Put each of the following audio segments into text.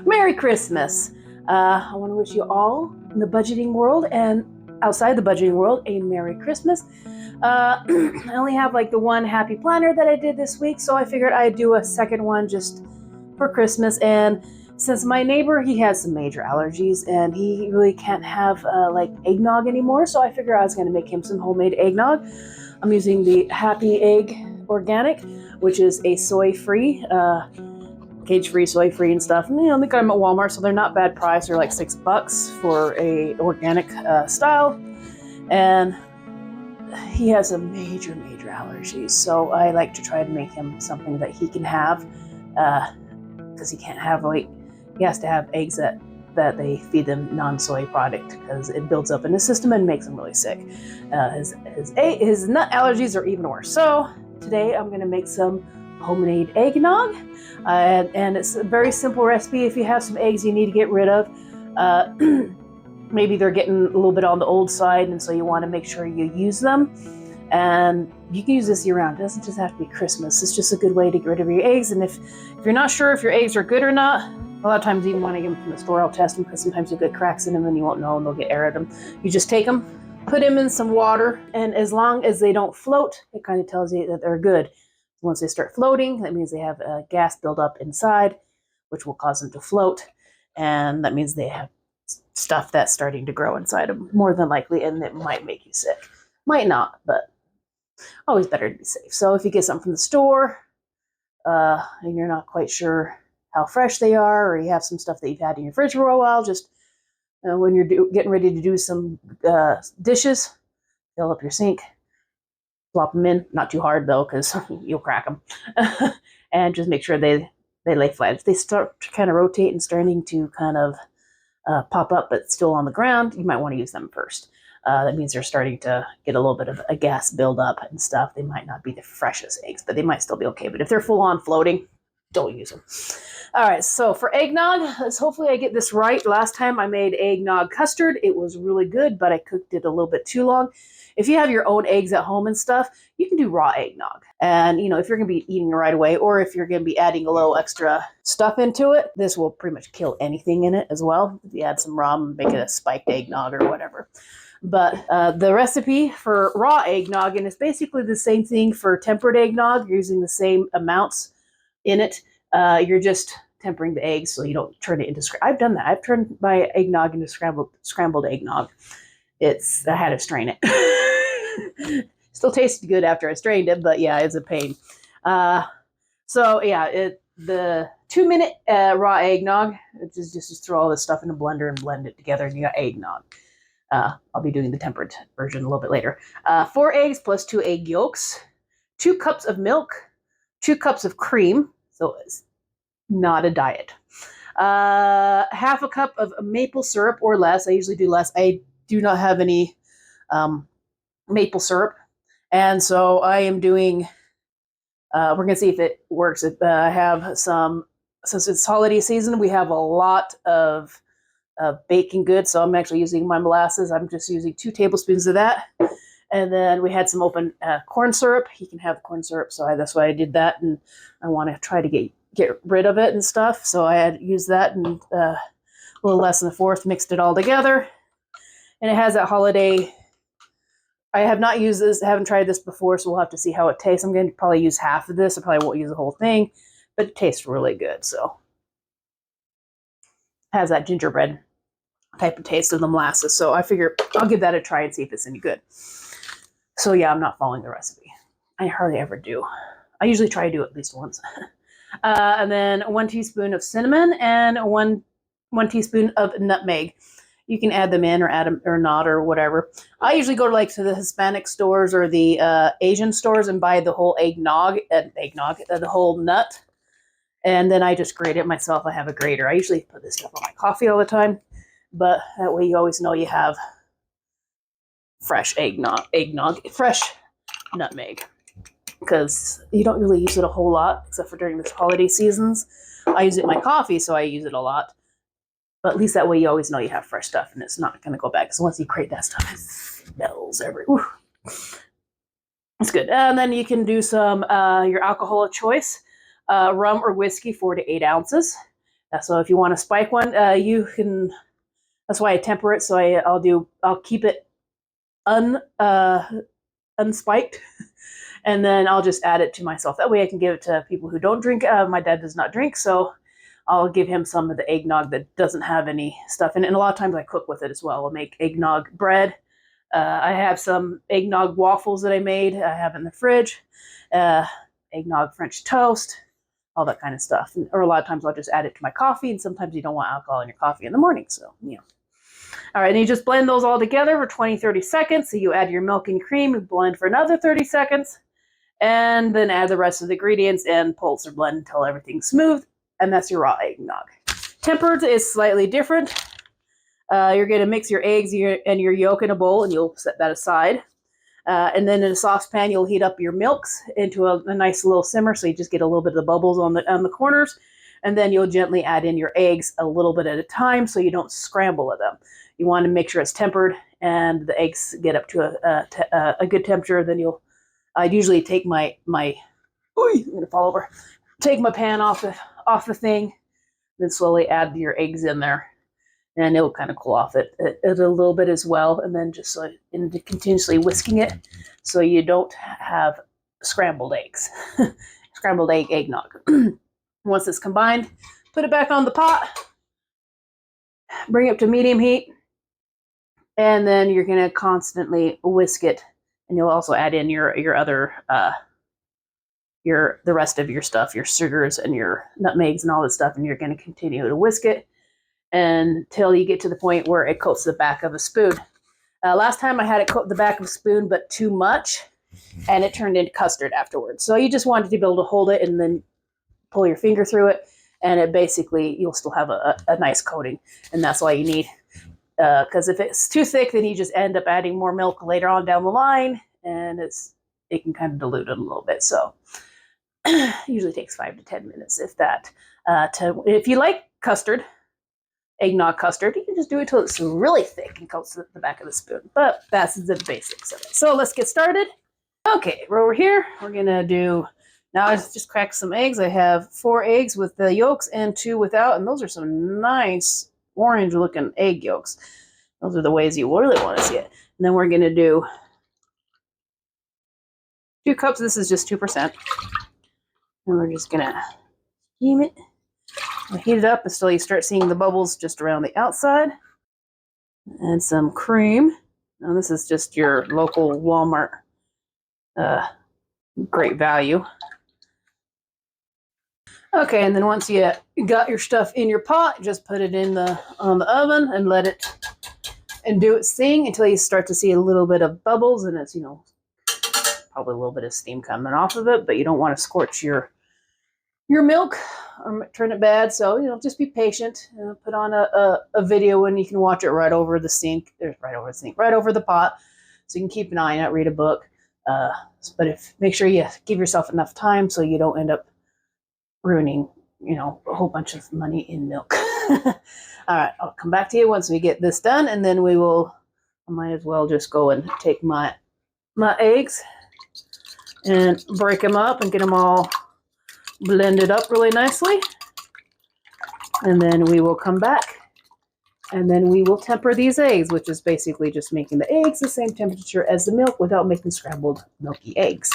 Merry Christmas. I want to wish you all in the budgeting world and outside the budgeting world a Merry Christmas. I only have like the one happy planner that I did this week, so I figured I'd do a second one just for Christmas. And since my neighbor, he has some major allergies and he really can't have like eggnog anymore, so I figured I was going to make him some homemade eggnog. I'm using the Happy Egg Organic, which is a soy-free, cage-free, soy-free and stuff. And, they got them at Walmart, so they're not bad price. They're like $6 for a organic style. And he has a major allergies, so I like to try to make him something that he can have, because he can't have he has to have eggs that they feed them non-soy product, because it builds up in his system and makes him really sick. His nut allergies are even worse. So today I'm going to make some homemade eggnog, and it's a very simple recipe. If you have some eggs you need to get rid of, maybe they're getting a little bit on the old side, and so you want to make sure you use them. And you can use this year-round. It doesn't just have to be Christmas. It's just a good way to get rid of your eggs. And if you're not sure if your eggs are good or not, a lot of times you even want to get them from the store. I'll test them, because sometimes you'll get cracks in them and you won't know, and they'll get air at them. You just take them, put them in some water, and as long as they don't float, it kind of tells you that they're good. Once they start floating, that means they have gas buildup inside, which will cause them to float. And that means they have stuff that's starting to grow inside them, more than likely, and it might make you sick. Might not, but always better to be safe. So if you get something from the store, and you're not quite sure how fresh they are, or you have some stuff that you've had in your fridge for a while, just when you're getting ready to do some dishes, fill up your sink, plop them in, not too hard though, because you'll crack them, and just make sure they lay flat. If they start to kind of rotate and starting to kind of pop up but still on the ground, you might want to use them first. That means they're starting to get a little bit of a gas buildup and stuff. They might not be the freshest eggs, but they might still be okay. But if they're full on floating, don't use them. All right, so for eggnog, hopefully I get this right. Last time I made eggnog custard. It was really good, but I cooked it a little bit too long. If you have your own eggs at home and stuff, you can do raw eggnog. And, if you're going to be eating it right away, or if you're going to be adding a little extra stuff into it, this will pretty much kill anything in it as well. If you add some rum, make it a spiked eggnog or whatever. But the recipe for raw eggnog, and it's basically the same thing for tempered eggnog. You're using the same amounts in it. You're just tempering the eggs so you don't turn it into. I've done that. I've turned my eggnog into scrambled eggnog. I had to strain it. Still tasted good after I strained it, but yeah, it's a pain. So yeah, the 2-minute raw eggnog. Just throw all this stuff in a blender and blend it together, and you got eggnog. I'll be doing the tempered version a little bit later. 4 eggs plus 2 egg yolks, 2 cups of milk, 2 cups of cream. So it's not a diet. Half a cup of maple syrup or less. I usually do less. I do not have any maple syrup, and so I am doing. We're gonna see if it works. I have some, since it's holiday season. We have a lot of baking goods, so I'm actually using my molasses. I'm just using 2 tablespoons of that, and then we had some open corn syrup. You can have corn syrup, so that's why I did that, and I want to try to get rid of it and stuff. So I had used that, and a little less than a fourth, mixed it all together, and it has that holiday. I have not used this, haven't tried this before, so we'll have to see how it tastes. I'm going to probably use half of this. I probably won't use the whole thing, but it tastes really good. So it has that gingerbread type of taste of the molasses. So I figure I'll give that a try and see if it's any good. So yeah, I'm not following the recipe. I hardly ever do. I usually try to do it at least once. And then 1 teaspoon of cinnamon and one teaspoon of nutmeg. You can add them in or add them or not or whatever. I usually go to the Hispanic stores or the Asian stores and buy the whole the whole nut. And then I just grate it myself. I have a grater. I usually put this stuff on my coffee all the time. But that way you always know you have fresh eggnog, fresh nutmeg, because you don't really use it a whole lot except for during the holiday seasons. I use it in my coffee, so I use it a lot. But at least that way you always know you have fresh stuff and it's not going to go bad. Because once you crate that stuff, it smells everywhere. It's good. And then you can do some your alcohol of choice, rum or whiskey, 4 to 8 ounces. So if you want to spike one, you can. That's why I temper it. So I'll keep it unspiked, and then I'll just add it to myself. That way I can give it to people who don't drink. My dad does not drink, so I'll give him some of the eggnog that doesn't have any stuff in it. And a lot of times I cook with it as well. I'll make eggnog bread. I have some eggnog waffles that I made. I have in the fridge. Eggnog French toast, all that kind of stuff. Or a lot of times I'll just add it to my coffee, and sometimes you don't want alcohol in your coffee in the morning. So, All right, and you just blend those all together for 20, 30 seconds. So you add your milk and cream, and blend for another 30 seconds, and then add the rest of the ingredients and pulse or blend until everything's smooth. And that's your raw eggnog. Tempered is slightly different. You're going to mix your eggs and your yolk in a bowl, and you'll set that aside. And then in a saucepan, you'll heat up your milks into a nice little simmer, so you just get a little bit of the bubbles on the corners. And then you'll gently add in your eggs a little bit at a time, so you don't scramble them. You want to make sure it's tempered and the eggs get up to a good temperature. Then I'd usually take I'm gonna fall over. Take my pan off the thing, then slowly add your eggs in there. And it'll kind of cool off it a little bit as well, and then just continuously whisking it so you don't have scrambled eggs. Scrambled eggnog. Once it's combined, put it back on the pot, bring it up to medium heat, and then you're going to constantly whisk it, and you'll also add in your other the rest of your stuff, your sugars and your nutmegs and all this stuff, and you're going to continue to whisk it until you get to the point where it coats the back of a spoon. Last time I had it coat the back of a spoon, but too much, and it turned into custard afterwards. So you just wanted to be able to hold it and then pull your finger through it, and it basically, you'll still have a nice coating, and that's all you need. Because if it's too thick, then you just end up adding more milk later on down the line, and it can kind of dilute it a little bit. So it usually takes 5 to 10 minutes, if that. If you like custard, eggnog custard, you can just do it till it's really thick and coats the back of the spoon. But that's the basics of it. So let's get started. Okay, we're over here. We're gonna do, now I just cracked some eggs. I have 4 eggs with the yolks and 2 without, and those are some nice orange looking egg yolks. Those are the ways you really want to see it. And then we're gonna do 2 cups. This is just 2%. And we're just gonna steam it. Heat it up until you start seeing the bubbles just around the outside. Add some cream. Now this is just your local Walmart. Great value. Okay, and then once you got your stuff in your pot, just put it on the oven and let it do its thing until you start to see a little bit of bubbles, and it's probably a little bit of steam coming off of it, but you don't want to scorch your milk or turn it bad. So just be patient. Put on a video and you can watch it right over the sink. Right over the pot, so you can keep an eye on it, read a book. But make sure you give yourself enough time so you don't end up ruining a whole bunch of money in milk. All right, I'll come back to you once we get this done, and then I might as well just go and take my eggs and break them up and get them all blended up really nicely, and then we will come back and then we will temper these eggs, which is basically just making the eggs the same temperature as the milk without making scrambled milky eggs.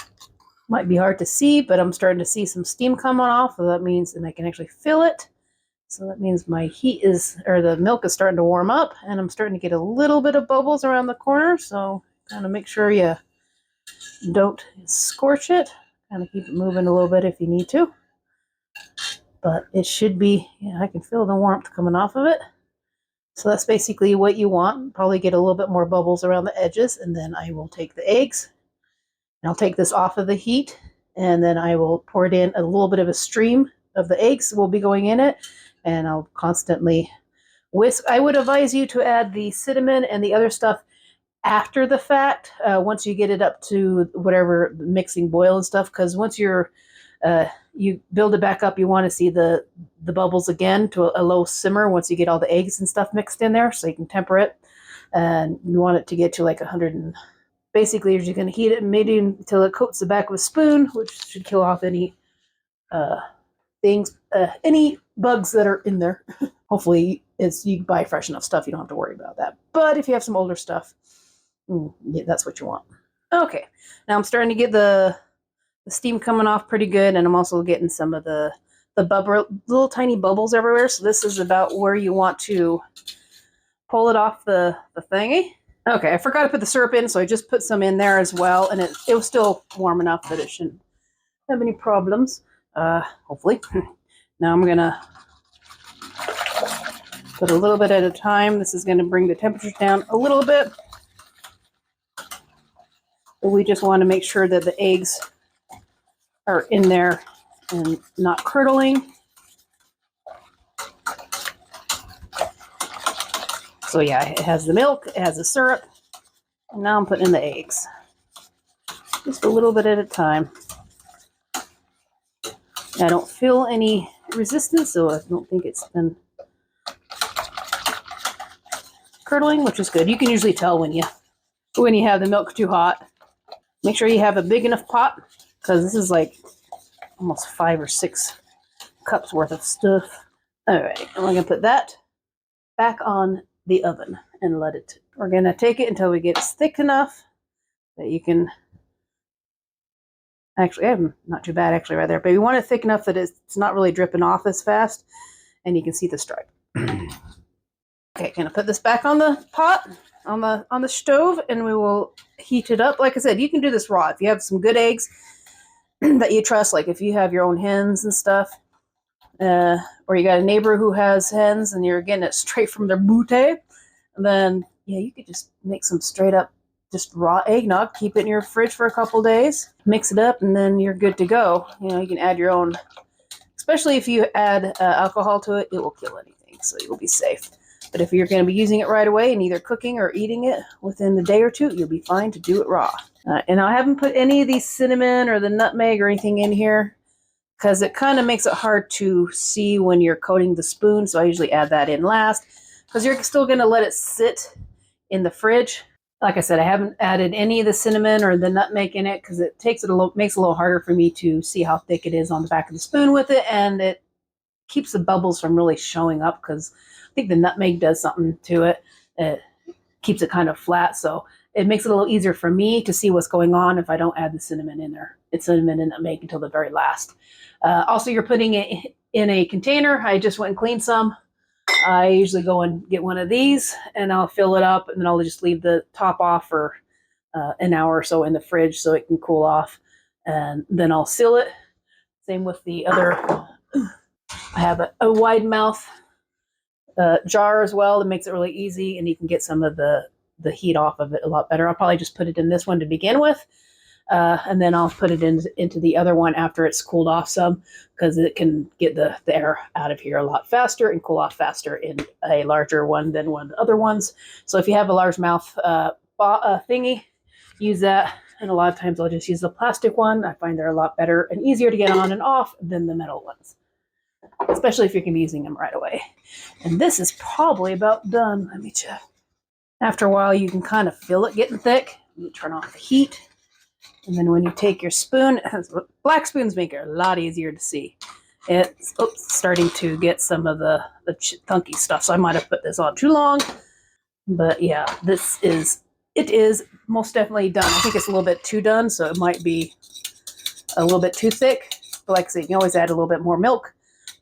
Might be hard to see, but I'm starting to see some steam coming off, so that means, and I can actually feel it, so that means my the milk is starting to warm up, and I'm starting to get a little bit of bubbles around the corner, so kind of make sure you don't scorch it. Kind of keep it moving a little bit if you need to. But it should be, I can feel the warmth coming off of it. So that's basically what you want. Probably get a little bit more bubbles around the edges, and then I will take the eggs. And I'll take this off of the heat, and then I will pour it in. A little bit of a stream of the eggs will be going in it, and I'll constantly whisk. I would advise you to add the cinnamon and the other stuff after the fact, once you get it up to whatever mixing boil and stuff, because once you build it back up, you want to see the bubbles again to a low simmer once you get all the eggs and stuff mixed in there, so you can temper it. And you want it to get to like 100, and basically you're just going to heat it medium until it coats the back of a spoon, which should kill off any bugs that are in there. Hopefully you buy fresh enough stuff, you don't have to worry about that. But if you have some older stuff, yeah, that's what you want. Okay, now I'm starting to get the steam coming off pretty good, and I'm also getting some of the little tiny bubbles everywhere. So this is about where you want to pull it off the thingy. Okay, I forgot to put the syrup in, so I just put some in there as well, and it was still warm enough that it shouldn't have any problems, hopefully. Now I'm gonna put a little bit at a time. This is gonna bring the temperature down a little bit. But we just want to make sure that the eggs are in there and not curdling. So yeah, it has the milk, it has the syrup, and now I'm putting in the eggs. Just a little bit at a time. I don't feel any resistance, so I don't think it's been curdling, which is good. You can usually tell when you have the milk too hot. Make sure you have a big enough pot, because this is like almost 5 or 6 cups worth of stuff. All right, and we're gonna put that back on the oven and let it. We're gonna take it until we get it thick enough that you can. Actually, I'm not too bad actually right there, but you want it thick enough that it's not really dripping off as fast, and you can see the stripe. Okay, gonna put this back on the pot, on the stove, and we will heat it up. Like I said, you can do this raw if you have some good eggs that you trust. Like if you have your own hens and stuff, or you got a neighbor who has hens and you're getting it straight from their booty, then yeah, you could just make some straight up just raw eggnog, keep it in your fridge for a couple days, mix it up, and then you're good to go. You know, you can add your own, especially if you add alcohol to it, it will kill anything, so you'll be safe. But if you're going to be using it right away and either cooking or eating it within the day or two, you'll be fine to do it raw. And I haven't put any of these cinnamon or the nutmeg or anything in here because it kind of makes it hard to see when you're coating the spoon, so I usually add that in last because you're still going to let it sit in the fridge. Like I said, I haven't added any of the cinnamon or the nutmeg in it because it makes it a little harder for me to see how thick it is on the back of the spoon with it, and it keeps the bubbles from really showing up because I think the nutmeg does something to it. It keeps it kind of flat, so it makes it a little easier for me to see what's going on if I don't add the cinnamon in there. It's cinnamon and nutmeg until the very last. Also, you're putting it in a container. I just went and cleaned some. I usually go and get one of these and I'll fill it up, and then I'll just leave the top off for an hour or so in the fridge so it can cool off, and then I'll seal it. Same with the other. I have a wide mouth jar as well that makes it really easy, and you can get some of the heat off of it a lot better. I'll probably just put it in this one to begin with, and then I'll put it into the other one after it's cooled off some, because it can get the air out of here a lot faster and cool off faster in a larger one than one of the other ones. So if you have a large mouth thingy, use that. And a lot of times I'll just use the plastic one. I find they're a lot better and easier to get on and off than the metal ones, especially if you're going to be using them right away. And this is probably about done. Let me check. After a while, you can kind of feel it getting thick. You turn off the heat. And then when you take your spoon, black spoons make it a lot easier to see. It's starting to get some of the chunky stuff, so I might have put this on too long. But yeah, it is most definitely done. I think it's a little bit too done, so it might be a little bit too thick. But like I said, you can always add a little bit more milk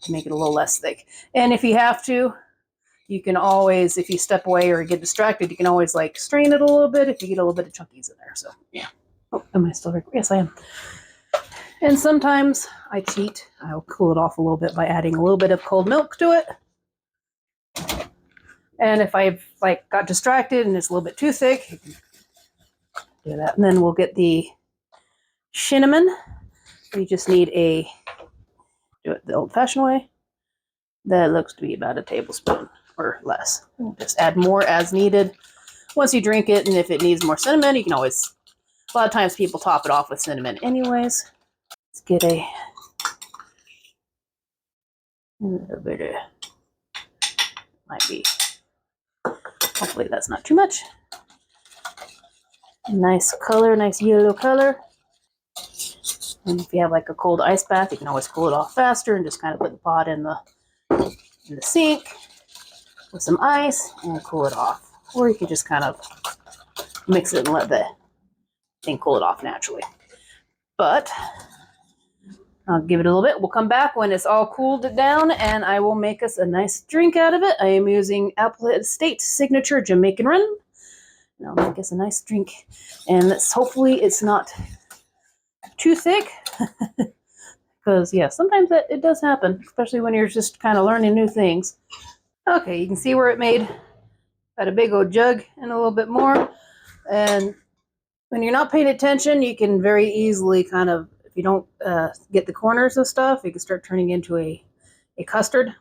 to make it a little less thick. And if you have to, you can always, if you step away or get distracted, you can always like strain it a little bit if you get a little bit of chunkies in there. So yeah. Oh, am I still recording? Yes, I am. And sometimes I cheat. I'll cool it off a little bit by adding a little bit of cold milk to it. And if I've like got distracted and it's a little bit too thick, you can do that. And then we'll get the cinnamon. We just need do it the old-fashioned way. That looks to be about a tablespoon or less. Just add more as needed. Once you drink it, and if it needs more cinnamon, you can always. A lot of times people top it off with cinnamon anyways. Let's get a little bit of, might be, hopefully that's not too much. Nice color, nice yellow color. And if you have like a cold ice bath, you can always cool it off faster and just kind of put the pot in the in the sink with some ice and cool it off. Or you can just kind of mix it and let the thing cool it off naturally. But I'll give it a little bit. We'll come back when it's all cooled down and I will make us a nice drink out of it. I am using Applehead Estate Signature Jamaican Rum. And I'll make us a nice drink. And hopefully it's not too thick. Because, yeah, sometimes it does happen, especially when you're just kind of learning new things. Okay, you can see where it made about a big old jug and a little bit more. And when you're not paying attention, you can very easily kind of, if you don't get the corners of stuff, it can start turning into a custard.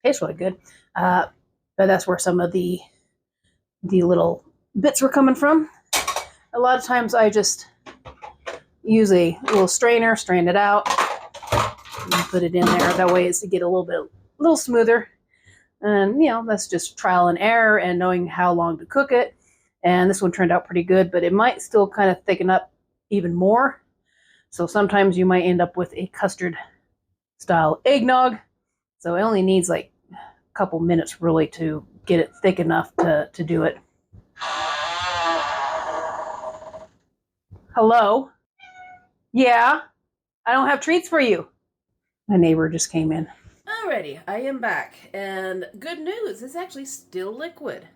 Tastes really good. But that's where some of the little bits were coming from. A lot of times I just use a little strainer, strain it out, and put it in there. That way it's to get a little smoother. And, you know, that's just trial and error and knowing how long to cook it. And this one turned out pretty good, but it might still kind of thicken up even more. So sometimes you might end up with a custard style eggnog. So it only needs like a couple minutes really to get it thick enough to do it. Hello? Yeah? I don't have treats for you. My neighbor just came in. Alrighty, I am back. And good news, it's actually still liquid.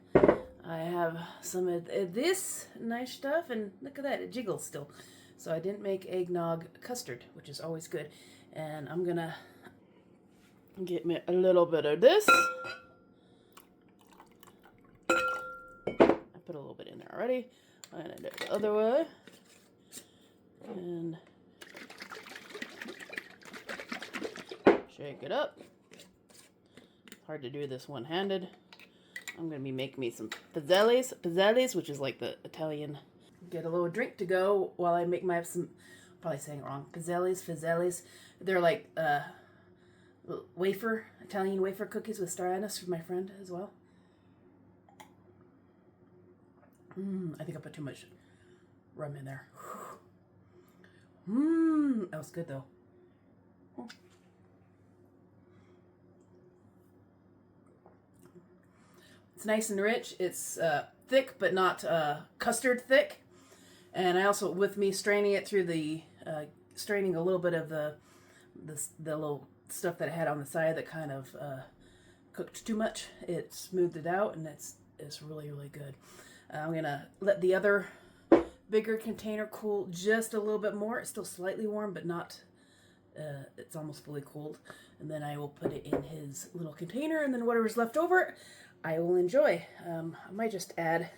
I have some of this nice stuff, and look at that, it jiggles still. So I didn't make eggnog custard, which is always good. And I'm gonna get me a little bit of this. I put a little bit in there already. I'm gonna do it the other way. And shake it up. Hard to do this one-handed. I'm gonna be making me some pizzelles, which is like the Italian. Get a little drink to go while I make some, probably saying it wrong, pizzelles. They're like Italian wafer cookies with star anise for my friend as well. I think I put too much rum in there. That was good though. It's nice and rich. It's thick, but not custard thick. And I also, with me straining it through the, straining a little bit of the little stuff that I had on the side that kind of cooked too much, it smoothed it out, and it's really, really good. I'm gonna let the other bigger container cool just a little bit more. It's still slightly warm, but not, it's almost fully cooled. And then I will put it in his little container, and then whatever's left over, I will enjoy. I might just add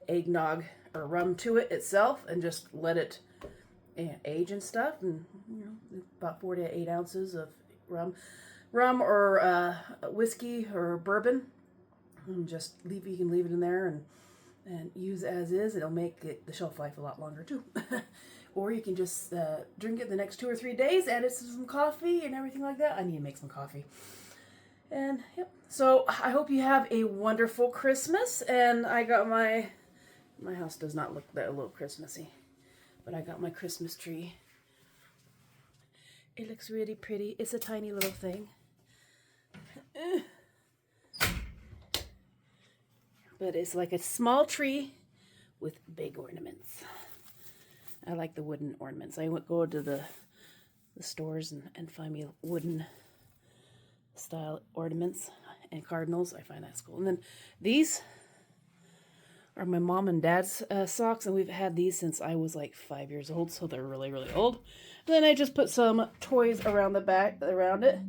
eggnog or rum to it itself and just let it age and stuff. And you know, about 4 to 8 ounces of rum or whiskey or bourbon. And just you can leave it in there and use as is. It'll make the shelf life a lot longer too. Or you can just drink it the next 2 or 3 days, add it to some coffee and everything like that. I need to make some coffee. And yep. So I hope you have a wonderful Christmas. And I got my house does not look that a little Christmassy, but I got my Christmas tree. It looks really pretty. It's a tiny little thing. But it's like a small tree with big ornaments. I like the wooden ornaments. I would go to the stores and find me wooden style ornaments and cardinals. I find that's cool. And then these are my mom and dad's socks, and we've had these since I was like 5 years old, so they're really, really old. And then I just put some toys around the back, around it.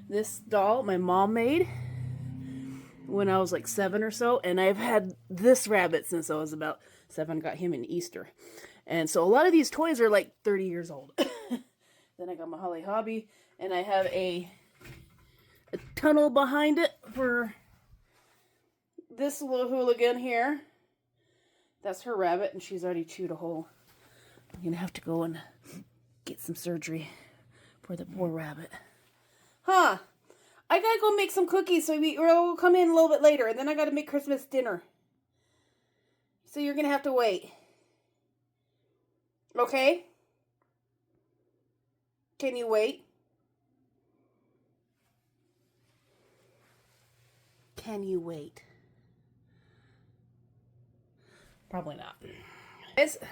This doll my mom made when I was like 7 or so, and I've had this rabbit since I was about 7. Got him in Easter. And so a lot of these toys are like 30 years old. Then I got my Holly Hobby, and I have a tunnel behind it for this little hooligan here. That's her rabbit, and she's already chewed a hole. I'm going to have to go and get some surgery for the poor rabbit. Huh. I got to go make some cookies, so we'll come in a little bit later, and then I got to make Christmas dinner. So you're going to have to wait. Okay? Can you wait? can you wait? Probably not. Guys, I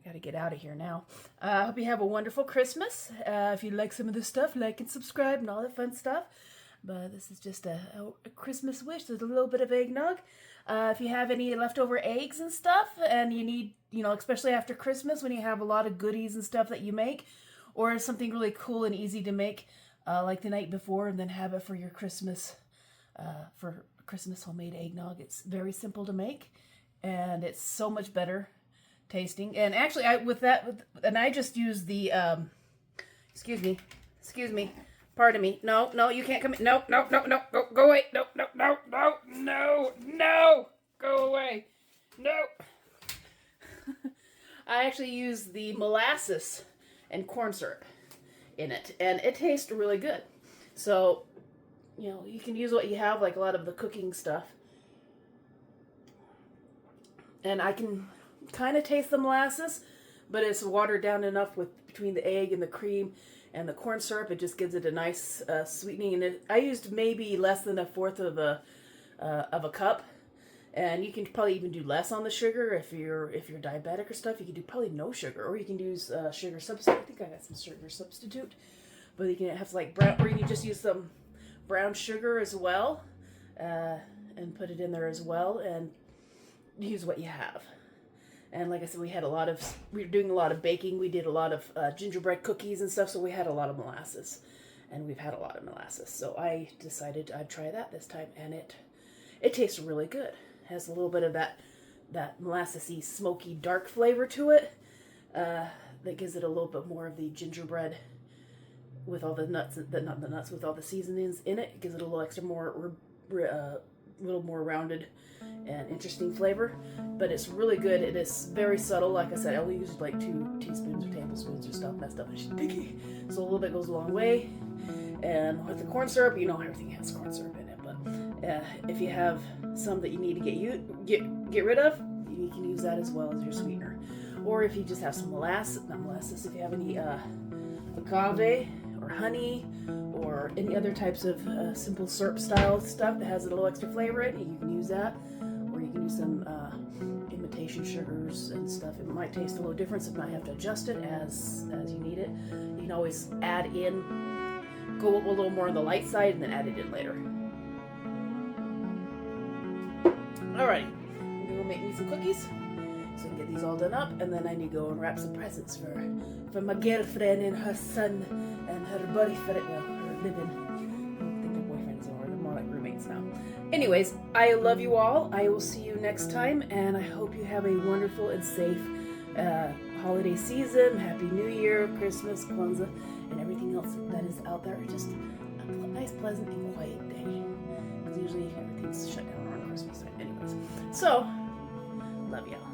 gotta get out of here now. I hope you have a wonderful Christmas. If you like some of this stuff, like and subscribe and all that fun stuff. But this is just a Christmas wish. There's a little bit of eggnog. If you have any leftover eggs and stuff, and you need, especially after Christmas when you have a lot of goodies and stuff that you make, or something really cool and easy to make, like the night before, and then have it for your Christmas, homemade eggnog. It's very simple to make, and it's so much better tasting. And actually, I just use the, excuse me. Pardon me. No, you can't come in. No, go away. No, go away. No. I actually use the molasses and corn syrup in it, and it tastes really good. So, you can use what you have, like a lot of the cooking stuff. And I can kind of taste the molasses, but it's watered down enough between the egg and the cream and the corn syrup. It just gives it a nice sweetening. And I used maybe less than a fourth of a cup, and you can probably even do less on the sugar if you're diabetic or stuff. You can do probably no sugar, or you can use sugar substitute. I think I got some sugar substitute, but you can have brown, or you can just use some brown sugar as well, and put it in there as well, and use what you have. And like I said, we were doing a lot of baking. We did a lot of gingerbread cookies and stuff, so we had a lot of molasses. And we've had a lot of molasses. So I decided I'd try that this time, and it tastes really good. It has a little bit of that molassesy, smoky, dark flavor to it. That gives it a little bit more of the gingerbread with all the nuts, not the nuts, with all the seasonings in it. It gives it a little extra more, little more rounded and interesting flavor, but it's really good. It is very subtle. Like I said, I only use like 2 teaspoons or tablespoons or stuff. That stuff is sticky, so a little bit goes a long way. And with the corn syrup, everything has corn syrup in it. But if you have some that you need to get rid of, you can use that as well as your sweetener. Or if you just have some not molasses, if you have any agave or honey or any other types of simple syrup style stuff that has a little extra flavor in it, you can use that. Or you can use some imitation sugars and stuff. It might taste a little different, so you might have to adjust it as you need it. You can always go a little more on the light side and then add it in later. Alright, I'm going to make me some cookies so I can get these all done up, and then I need to go and wrap some presents for my girlfriend and her son and her boyfriend, her living. I don't think they're boyfriends anymore, they're more like roommates now. Anyways, I love you all. I will see you next time, and I hope you have a wonderful and safe holiday season. Happy New Year, Christmas, Kwanzaa, and everything else that is out there. Just a nice, pleasant, and quiet day. Because usually everything's shut down around Christmas. Anyways, so, love y'all.